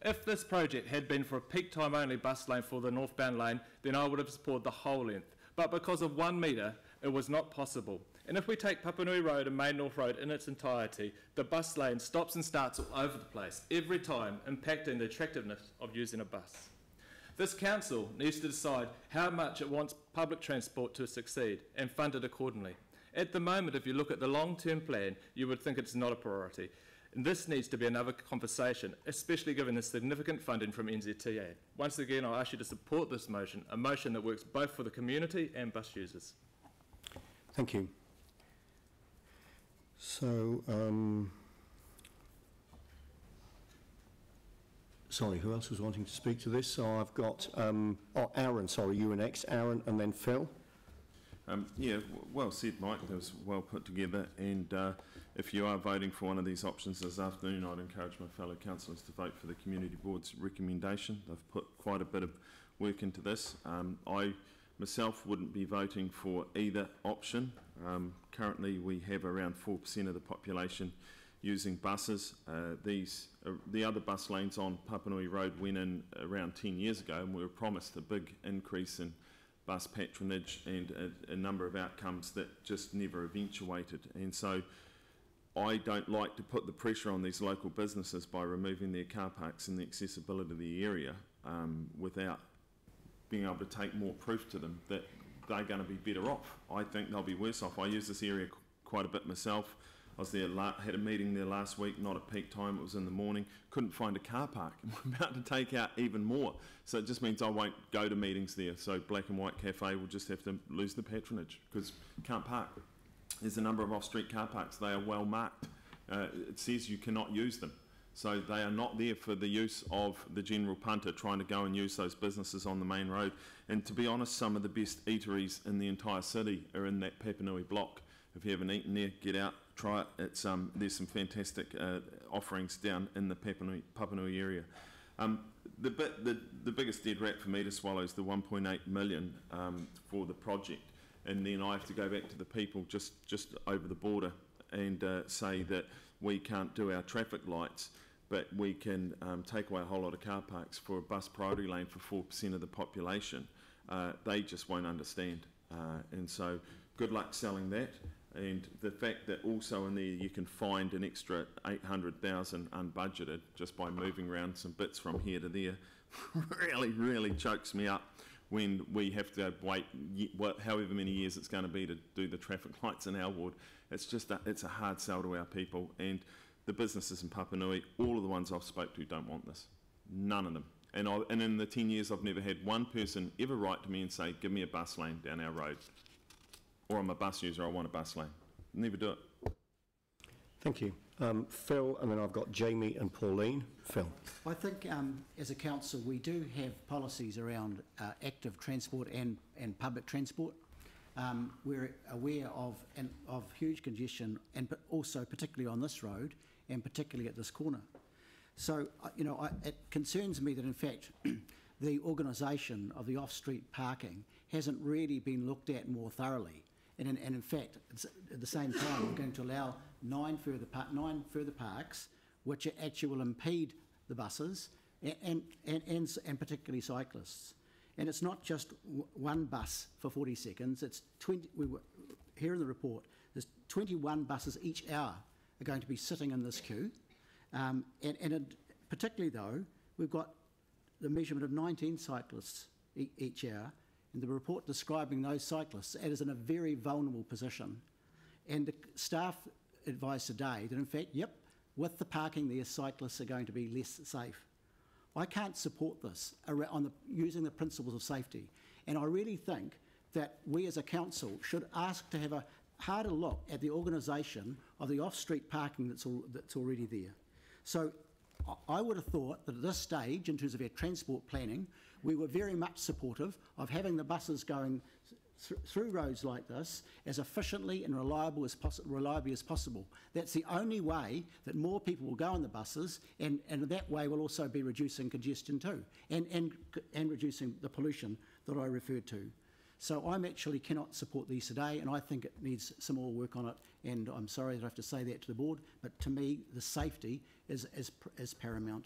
If this project had been for a peak time only bus lane for the northbound lane, then I would have supported the whole length. But because of 1 metre, it was not possible. And if we take Papanui Road and Main North Road in its entirety, the bus lane stops and starts all over the place, every time, impacting the attractiveness of using a bus. This council needs to decide how much it wants public transport to succeed and fund it accordingly. At the moment, if you look at the long-term plan, you would think it's not a priority. And this needs to be another conversation, especially given the significant funding from NZTA. Once again, I ask you to support this motion, a motion that works both for the community and bus users. Thank you. So, sorry, who else was wanting to speak to this? So I've got, Aaron, sorry, you and X, Aaron, and then Phil. Yeah, well said, Mike. That was well put together. And if you are voting for one of these options this afternoon, I'd encourage my fellow councillors to vote for the Community Board's recommendation. They've put quite a bit of work into this. I myself wouldn't be voting for either option. Currently, we have around 4% of the population using buses. The other bus lanes on Papanui Road went in around 10 years ago, and we were promised a big increase in bus patronage and a number of outcomes that just never eventuated. And so I don't like to put the pressure on these local businesses by removing their car parks and the accessibility of the area without being able to take more proof to them that they're going to be better off. I think they'll be worse off. I use this area quite a bit myself. I was there, had a meeting there last week, not at peak time, it was in the morning, couldn't find a car park, and we're about to take out even more. So it just means I won't go to meetings there. So Black and White Cafe will just have to lose the patronage because can't park. There's a number of off-street car parks, they are well marked. It says you cannot use them. So they are not there for the use of the general punter trying to go and use those businesses on the main road. And to be honest, some of the best eateries in the entire city are in that Papanui block. If you haven't eaten there, get out, try it. It's there's some fantastic offerings down in the Papanui area. The biggest dead rat for me to swallow is the 1.8 million for the project, and then I have to go back to the people just over the border and say that we can't do our traffic lights, but we can take away a whole lot of car parks for a bus priority lane for 4% of the population. They just won't understand, and so good luck selling that. And the fact that also in there you can find an extra 800,000 unbudgeted just by moving around some bits from here to there really chokes me up when we have to wait however many years it's going to be to do the traffic lights in our ward. It's a hard sell to our people, and the businesses in Papanui, all of the ones I've spoke to don't want this. None of them. And in the 10 years I've never had one person ever write to me and say, give me a bus lane down our road. Or I'm a bus user, I want a bus lane. Never do it. Thank you. Phil, and then I've got Jamie and Pauline. Phil. I think as a council we do have policies around active transport and public transport. We're aware of huge congestion, and also particularly on this road and particularly at this corner. So, it concerns me that in fact the organisation of the off-street parking hasn't really been looked at more thoroughly. And in fact, at the same time, we're going to allow 9 further parks, which actually will impede the buses and particularly cyclists. And it's not just one bus for 40 seconds. It's 20. Here in the report, there's 21 buses each hour are going to be sitting in this queue, particularly though we've got the measurement of 19 cyclists each hour. And the report describing those cyclists as in a very vulnerable position. And the staff advised today that in fact, with the parking there, cyclists are going to be less safe. I can't support this using the principles of safety. And I really think that we as a council should ask to have a harder look at the organisation of the off-street parking that's already there. So I would have thought that at this stage, in terms of our transport planning, we were very much supportive of having the buses going through roads like this as efficiently and reliably as possible. That's the only way that more people will go on the buses, and that way we'll also be reducing congestion too, and reducing the pollution that I referred to. So I actually cannot support these today, and I think it needs some more work on it, and I'm sorry that I have to say that to the board, but to me the safety is paramount.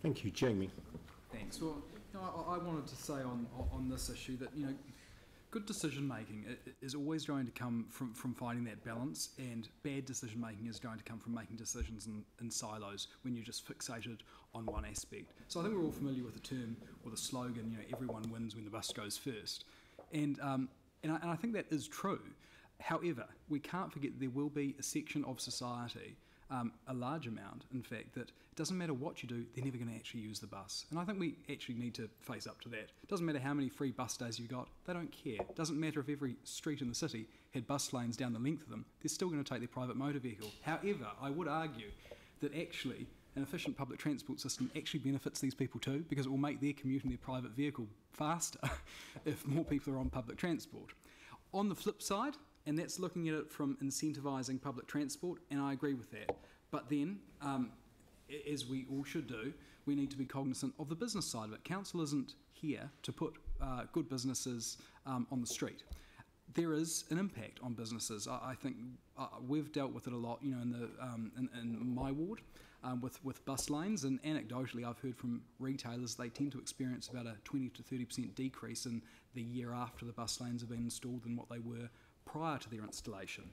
Thank you. Jamie. Thanks. Well, I wanted to say on this issue that, good decision making is always going to come from finding that balance, and bad decision making is going to come from making decisions in silos when you're just fixated on one aspect. So I think we're all familiar with the term or the slogan, everyone wins when the bus goes first. And I think that is true. However, we can't forget there will be a section of society, a large amount, in fact, that it doesn't matter what you do, they're never going to actually use the bus. And I think we actually need to face up to that. It doesn't matter how many free bus days you got, they don't care. It doesn't matter if every street in the city had bus lanes down the length of them, they're still going to take their private motor vehicle. However, I would argue that actually an efficient public transport system actually benefits these people too, because it will make their commute in their private vehicle faster if more people are on public transport. On the flip side, and that's looking at it from incentivising public transport, and I agree with that. But then, as we all should do, we need to be cognizant of the business side of it. Council isn't here to put good businesses on the street. There is an impact on businesses. I think we've dealt with it a lot, in my ward with bus lanes, and anecdotally I've heard from retailers they tend to experience about a 20 to 30% decrease in the year after the bus lanes have been installed than what they were prior to their installation.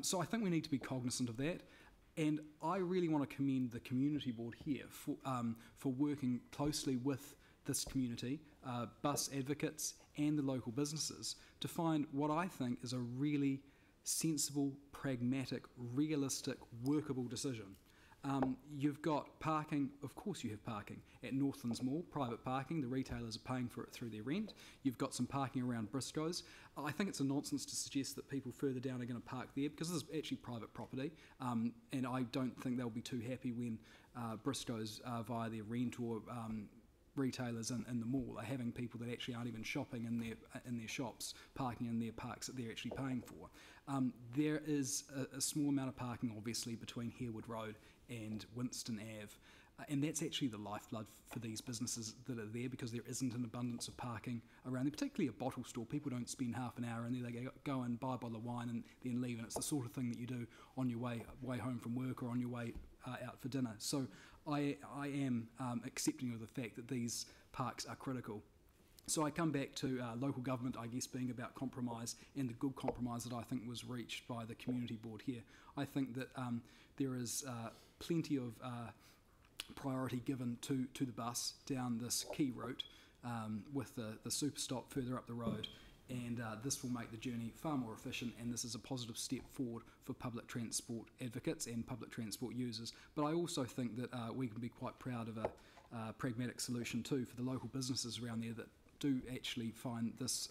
So I think we need to be cognizant of that, and I really want to commend the community board here for working closely with this community, bus advocates and the local businesses to find what I think is a really sensible, pragmatic, realistic, workable decision. You've got parking, of course you have parking at Northlands Mall, private parking, the retailers are paying for it through their rent. You've got some parking around Briscoe's. I think it's a nonsense to suggest that people further down are going to park there, because this is actually private property, and I don't think they'll be too happy when Briscoe's via their rent or retailers in the mall are having people that actually aren't even shopping in their shops parking in their parks that they're actually paying for. There is a small amount of parking obviously between Harewood Road and Winston Ave, and that's actually the lifeblood for these businesses that are there, because there isn't an abundance of parking around there, particularly a bottle store. People don't spend half an hour in there, they go and buy a bottle of wine and then leave, and it's the sort of thing that you do on your way home from work or on your way out for dinner. So I am accepting of the fact that these parks are critical. So I come back to local government, I guess, being about compromise, and the good compromise that I think was reached by the community board here. I think that there is plenty of priority given to the bus down this key route with the super stop further up the road, and this will make the journey far more efficient, and this is a positive step forward for public transport advocates and public transport users. But I also think that we can be quite proud of a pragmatic solution too for the local businesses around there that do actually find this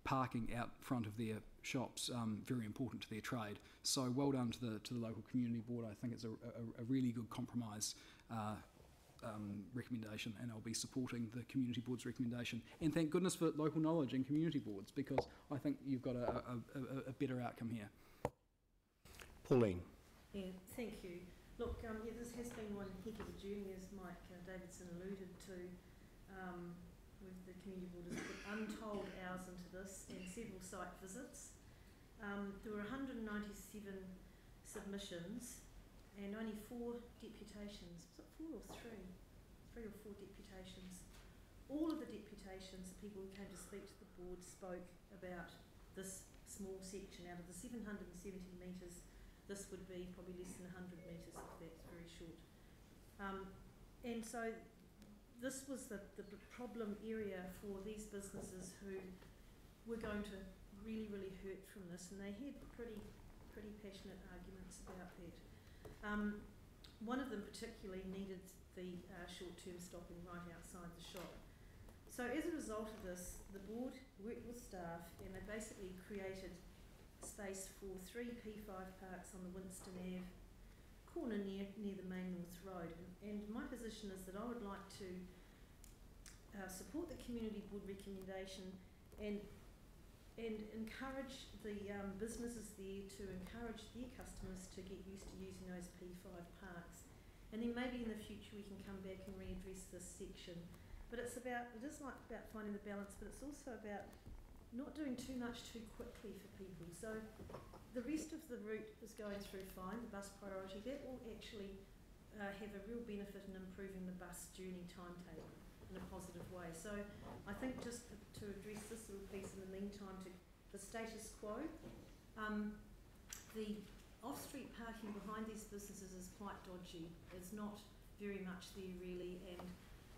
parking out front of their shops very important to their trade. So well done to the local community board. I think it's a really good compromise recommendation, and I'll be supporting the community board's recommendation. And thank goodness for local knowledge and community boards, because I think you've got a better outcome here. Pauline. Yeah, thank you. Look, yeah, this has been one heck of a journey, as Mike Davidson alluded to. With the community board has put untold hours into this and several site visits. There were 197 submissions and only 4 deputations. Was it 4 or 3? 3 or 4 deputations. All of the deputations, the people who came to speak to the board, spoke about this small section. Out of the 770 metres, this would be probably less than 100 metres, if that's very short. And so this was the problem area for these businesses who were going to really, really hurt from this, and they had pretty passionate arguments about that. One of them particularly needed the short-term stopping right outside the shop. So as a result of this, the board worked with staff, and they basically created space for 3 P5 parks on the Winston Ave corner near the main North Road. And my position is that I would like to support the community board recommendation and encourage the businesses there to encourage their customers to get used to using those P5 parks. And then maybe in the future we can come back and readdress this section. But it is about finding the balance, but it's also about not doing too much too quickly for people. So the rest of the route is going through fine, the bus priority. That will actually have a real benefit in improving the bus journey timetable in a positive way. So I think just to address this little piece in the meantime, to the status quo, the off-street parking behind these businesses is quite dodgy. There's not very much there really, and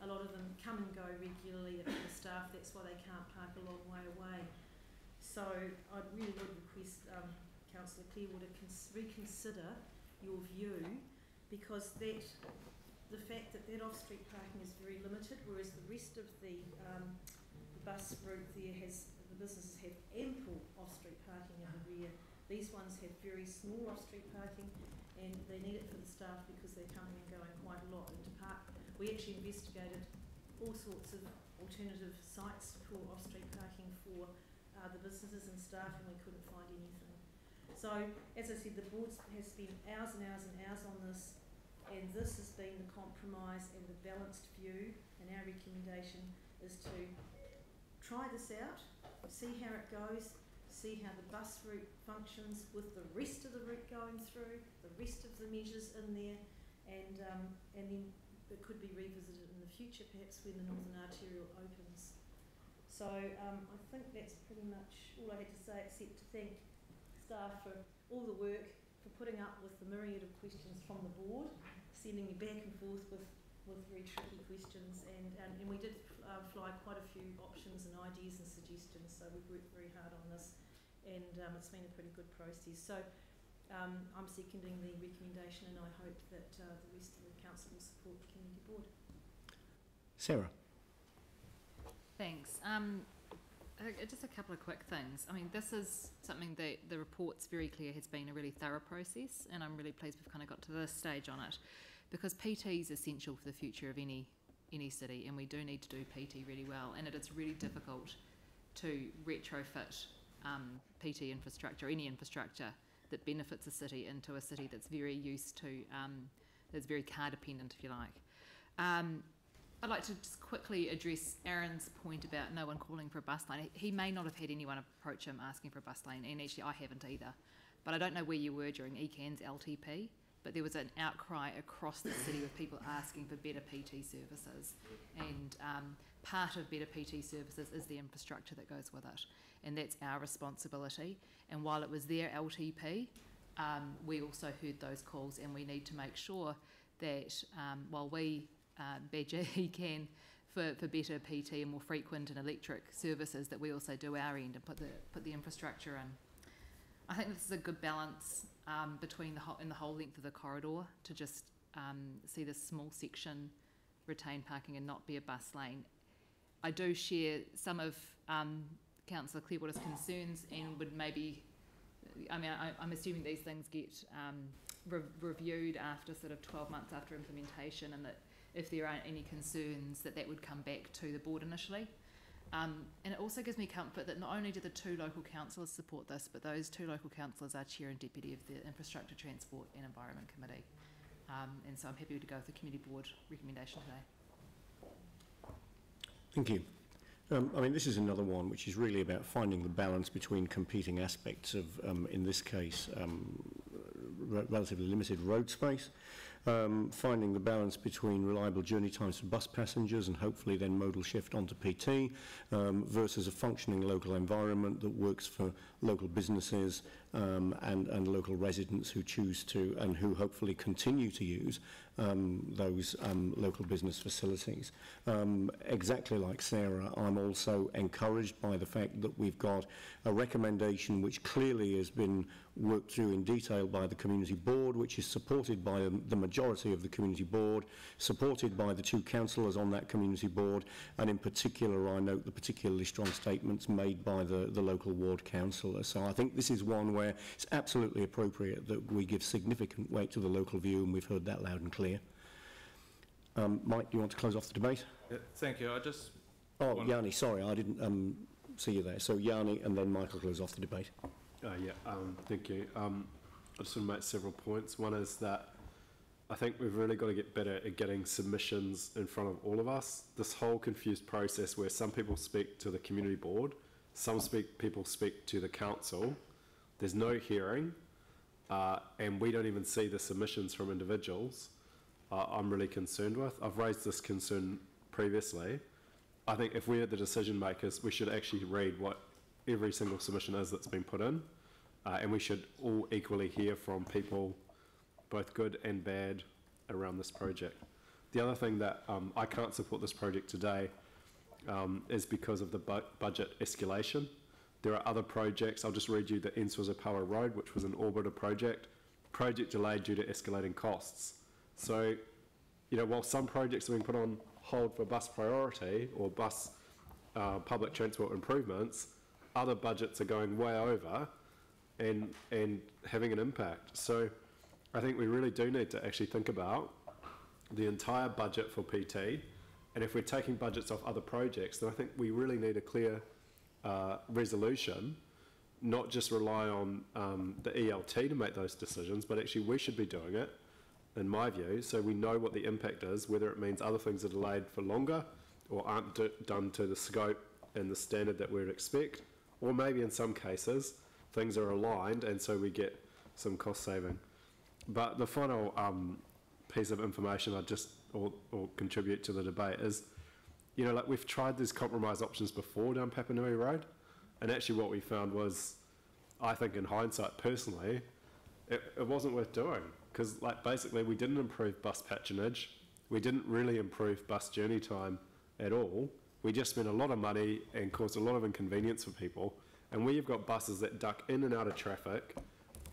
a lot of them come and go regularly at the staff. That's why they can't park a long way away. So I really would request Councillor Clearwater reconsider your view, because the fact that off-street parking is very limited, whereas the rest of the bus route there the businesses have ample off-street parking in the rear. These ones have very small off-street parking, and they need it for the staff because they're coming and going quite a lot. And to park, we actually investigated all sorts of alternative sites for off-street parking for the businesses and staff, and we couldn't find anything. So, as I said, the board has spent hours and hours and hours on this, and this has been the compromise and the balanced view, and our recommendation is to try this out, see how it goes, see how the bus route functions with the rest of the route going through, the rest of the measures in there, and then it could be revisited in the future, perhaps when the Northern Arterial opens. So I think that's pretty much all I had to say, except to thank staff for all the work, for putting up with the myriad of questions from the board, sending you back and forth with very tricky questions, and we did fly quite a few options and ideas and suggestions, so we've worked very hard on this, and it's been a pretty good process. So I'm seconding the recommendation, and I hope that the rest of the council will support the community board. Sarah. Thanks. Just a couple of quick things. I mean, this is something that the report's very clear has been a really thorough process, and I'm really pleased we've kind of got to this stage on it, because PT is essential for the future of any city, and we do need to do PT really well, and it is really difficult to retrofit PT infrastructure, any infrastructure that benefits a city, into a city that's very used to, that's very car dependent, if you like. I'd like to just quickly address Aaron's point about no one calling for a bus lane. He may not have had anyone approach him asking for a bus lane, and actually I haven't either. But I don't know where you were during ECAN's LTP, but there was an outcry across the city of people asking for better PT services. And part of better PT services is the infrastructure that goes with it, and that's our responsibility. And while it was their LTP, we also heard those calls, and we need to make sure that while we badger ECAN for better PT and more frequent and electric services, that we also do our end and put the infrastructure in. I think this is a good balance between the whole length of the corridor, to just see this small section retain parking and not be a bus lane. I do share some of Councillor Clearwater's concerns, and would maybe, I mean, I'm assuming these things get reviewed after sort of 12 months after implementation, and that if there aren't any concerns, that would come back to the board initially. And it also gives me comfort that not only do the 2 local councillors support this, but those 2 local councillors are chair and deputy of the Infrastructure, Transport and Environment Committee. And so I'm happy to go with the community board recommendation today. Thank you. I mean, this is another one which is really about finding the balance between competing aspects of, in this case, relatively limited road space, finding the balance between reliable journey times for bus passengers and hopefully then modal shift onto PT, versus a functioning local environment that works for local businesses and local residents who choose to, and who hopefully continue to use those local business facilities. Exactly like Sarah, I'm also encouraged by the fact that we've got a recommendation which clearly has been worked through in detail by the community board, which is supported by the majority of the community board, supported by the 2 councillors on that community board, and in particular I note the particularly strong statements made by the local ward councillor. So I think this is one where it's absolutely appropriate that we give significant weight to the local view, and we've heard that loud and clear. Mike, do you want to close off the debate? Thank you. I just... Oh, Yanni, sorry, I didn't see you there. So Yanni, and then Michael close off the debate. Thank you. I just want to make several points. One is that I think we've really got to get better at getting submissions in front of all of us. This whole confused process where some people speak to the community board, people speak to the council, there's no hearing, and we don't even see the submissions from individuals, I'm really concerned with. I've raised this concern previously. I think if we're the decision makers, we should actually read what every single submission is that's been put in, and we should all equally hear from people, both good and bad, around this project. The other thing that I can't support this project today is because of the budget escalation. There are other projects. I'll just read you the Enswazapawa Road, which was an orbiter project delayed due to escalating costs. So, you know, while some projects have been put on hold for bus priority or bus public transport improvements, other budgets are going way over and having an impact. So I think we really do need to actually think about the entire budget for PT, and if we're taking budgets off other projects, then I think we really need a clear resolution, not just rely on the ELT to make those decisions, but actually we should be doing it, in my view, so we know what the impact is, whether it means other things are delayed for longer or aren't done to the scope and the standard that we'd expect, or maybe in some cases things are aligned and so we get some cost saving. But the final piece of information I just or contribute to the debate is, you know, like we've tried these compromise options before down Papanui Road, and actually what we found was, I think in hindsight personally, it wasn't worth doing, because like basically we didn't improve bus patronage, we didn't really improve bus journey time at all, we just spent a lot of money and caused a lot of inconvenience for people, and where you've got buses that duck in and out of traffic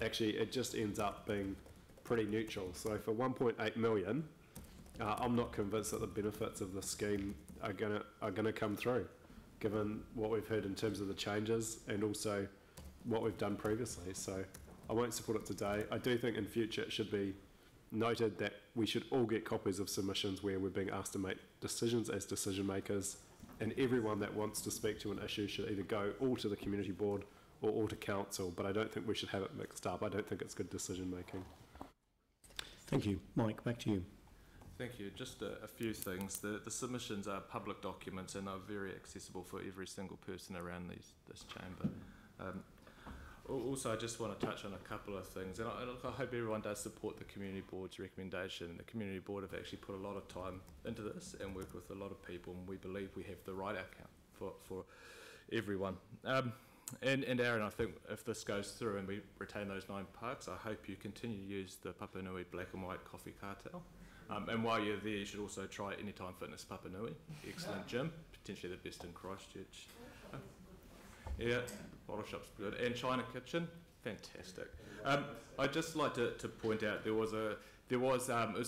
actually it just ends up being pretty neutral. So for 1.8 million, I'm not convinced that the benefits of the scheme are gonna come through, given what we've heard in terms of the changes and also what we've done previously. So I won't support it today. I do think in future it should be noted that we should all get copies of submissions where we're being asked to make decisions as decision makers, and everyone that wants to speak to an issue should either go all to the community board or all to council, but I don't think we should have it mixed up. I don't think it's good decision making. Thank you. Mike, back to you. Thank you. Just a few things. The submissions are public documents and are very accessible for every single person around this chamber. Also, I just want to touch on a couple of things, and I hope everyone does support the Community Board's recommendation. The Community Board have actually put a lot of time into this and worked with a lot of people, and we believe we have the right outcome for everyone. And Aaron, I think if this goes through and we retain those 9 parks, I hope you continue to use the Papanui Black and White Coffee Cartel. And while you're there, you should also try Anytime Fitness Papanui. Excellent gym, potentially the best in Christchurch. Yeah, bottle shop's good. And China Kitchen, fantastic. I'd just like to point out it was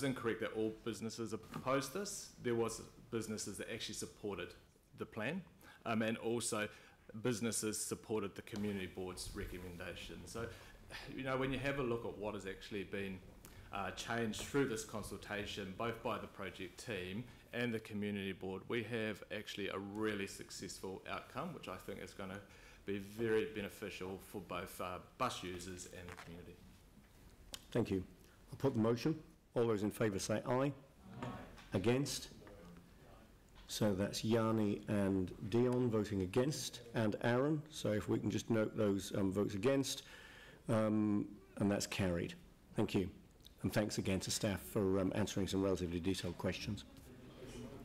incorrect that all businesses opposed this. There was businesses that actually supported the plan, and also businesses supported the Community Board's recommendation. So, you know, when you have a look at what has actually been changed through this consultation, both by the project team and the Community Board, we have actually a really successful outcome, which I think is going to be very beneficial for both bus users and the community. Thank you. I'll put the motion. All those in favour say aye. Aye. Against? So that's Yanni and Dion voting against, and Aaron. So if we can just note those votes against, and that's carried. Thank you. And thanks again to staff for answering some relatively detailed questions.